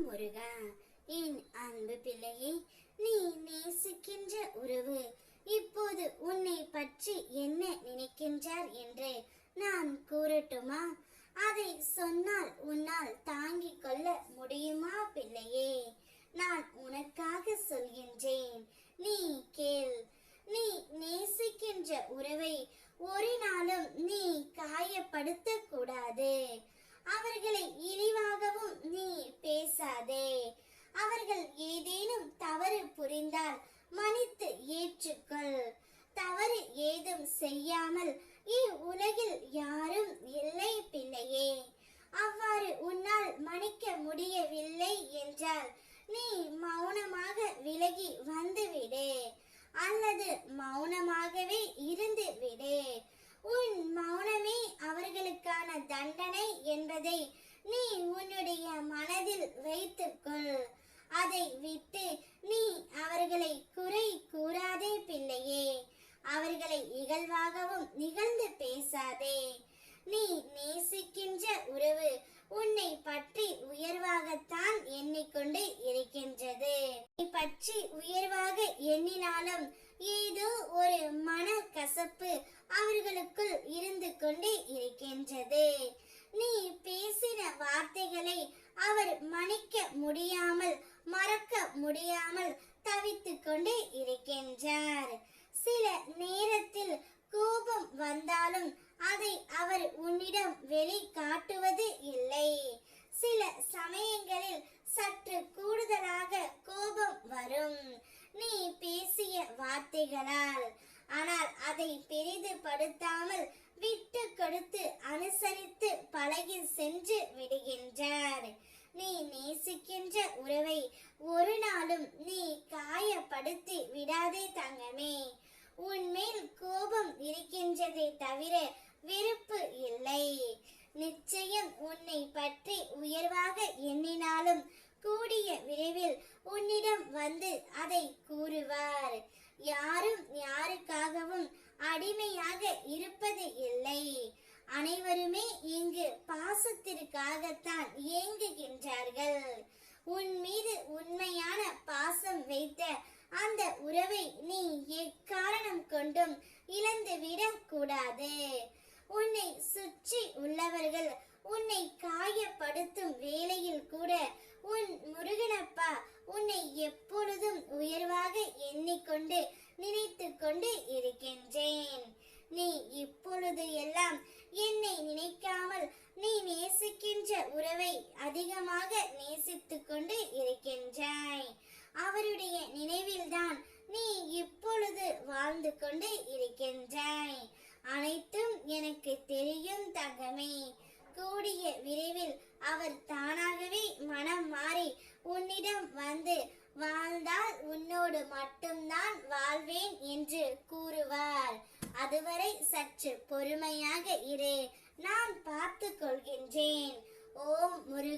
முருகா. என் அன்பு பிள்ளையை, நீ நேசிக்கின்ற உறவு இப்போது உன்னை பற்றி என்ன நினைக்கின்றார் என்று நான் கூறட்டுமா? அதை சொன்னால் உன்னால் தாங்கிக் கொள்ள முடியுமா பிள்ளையே? நான் உனக்காக சொல்கின்றேன், நீ கேள். நீ நேசிக்கின்ற உறவை ஒரு நாளும் நீ காயப்படுத்த கூடாது. அவர்களை இழிவாகவும் நீ பேசாதே. அவர்கள் ஏதேனும் தவறு புரிந்தால் மன்னித்து ஏற்றுக்கொள். தவறு ஏதும் செய்யாமல் இவ்வுலகில் யாரும் இல்லை பிள்ளையே. அவ்வாறு உன்னால் மன்னிக்க முடியவில்லை என்றால் நீ மௌனமாக விலகி வந்துவிடு, அல்லது மௌனமாகவே இருந்து விடு. உன் மௌனமே அவர்களுக்கான தண்டனை என்பதை நீ உன்னுடைய மனதில் வைத்துக்கொள். அதை விட்டு நீ அவர்களை குறை கூறாதே பிள்ளையே. அவர்களை இகழ்வாகவும் நிகழ்ந்து பேசாதே. நீ நேசிக்கின்ற உறவு உன்னை பற்றி உயர்வாகத்தான் எண்ணிக்கொண்டு இருக்கின்றது. நீ பற்றி உயர்வாக எண்ணினாலும் ஏதோ ஒரு மன கசப்பு அவர்களுக்குள் இருந்து கொண்டு இருக்கின்றது. நீ பேசின வார்த்தைகளை அவர் மன்னிக்க முடியாமல், மறக்க முடியாமல் தவித்துக் கொண்டு இருக்கின்றார். சில நேரத்தில் கோபம் வந்தாலும் அதை அவர் உன்னிடம் வெளிக்காட்டுவது இல்லை. சில சமயங்களில் சற்று கூடுதலாக கோபம் வரும் நீ பேசிய வார்த்தைகளால். ஆனால் அதை பெரிதுபடுத்தாமல் விட்டு கொடுத்து அனுசரித்து பழகி சென்று விடுகின்றார். நீ நேசிக்கின்ற உறவை ஒரு நாளும் நீ காயப்படுத்தி விடாதே தங்கமே. உன்மேல் கோபம் இருக்கின்றதை தவிர வெறுப்பு இல்லை. நிச்சயம் உன்னை பற்றி உயர்வாக எண்ணினாலும் கூடிய விரைவில் உன்னிடம் வந்து அதை கூறுவார். யாரும் யாருக்காகவும் அடிமையாக இருப்பது இல்லை. அனைவருமே இங்கு பாசத்திற்காகத்தான் ஏங்குகின்றார்கள். உன் மீது உண்மையான பாசம் வைத்த அந்த உறவை நீ எக்காரணம் கொண்டும் இழந்துவிடக் கூடாது. உன்னை சுற்றி உள்ளவர்கள் உன்னை காயப்படுத்தும் வேளையில் கூட உன் முருகனப்பா உன்னை எப்பொழுதும் உயர்வாக எண்ணிக்கொண்டு நினைத்து கொண்டு இருக்கின்றேன். நீ இப்பொழுது எல்லாம் என்னை நினைக்காமல் நீ நேசிக்கின்ற உறவை அதிகமாக நேசித்துக் கொண்டு இருக்கின்றாய். அவருடைய நினைவில்தான் நீ இப்பொழுது வாழ்ந்து கொண்டு இருக்கின்றாய். அனைத்தும் எனக்கு தெரியும் தங்கமே. கூடிய விரைவில் அவர் தானாகவே மனம் மாறி உன்னிடம் வந்து வாழ்ந்தால் உன்னோடு மட்டும்தான் வாழ்வேன் என்று கூறுவார். அதுவரை சற்று பொறுமையாக இரு, நான் பார்த்து கொள்கின்றேன். ஓம் முருகா.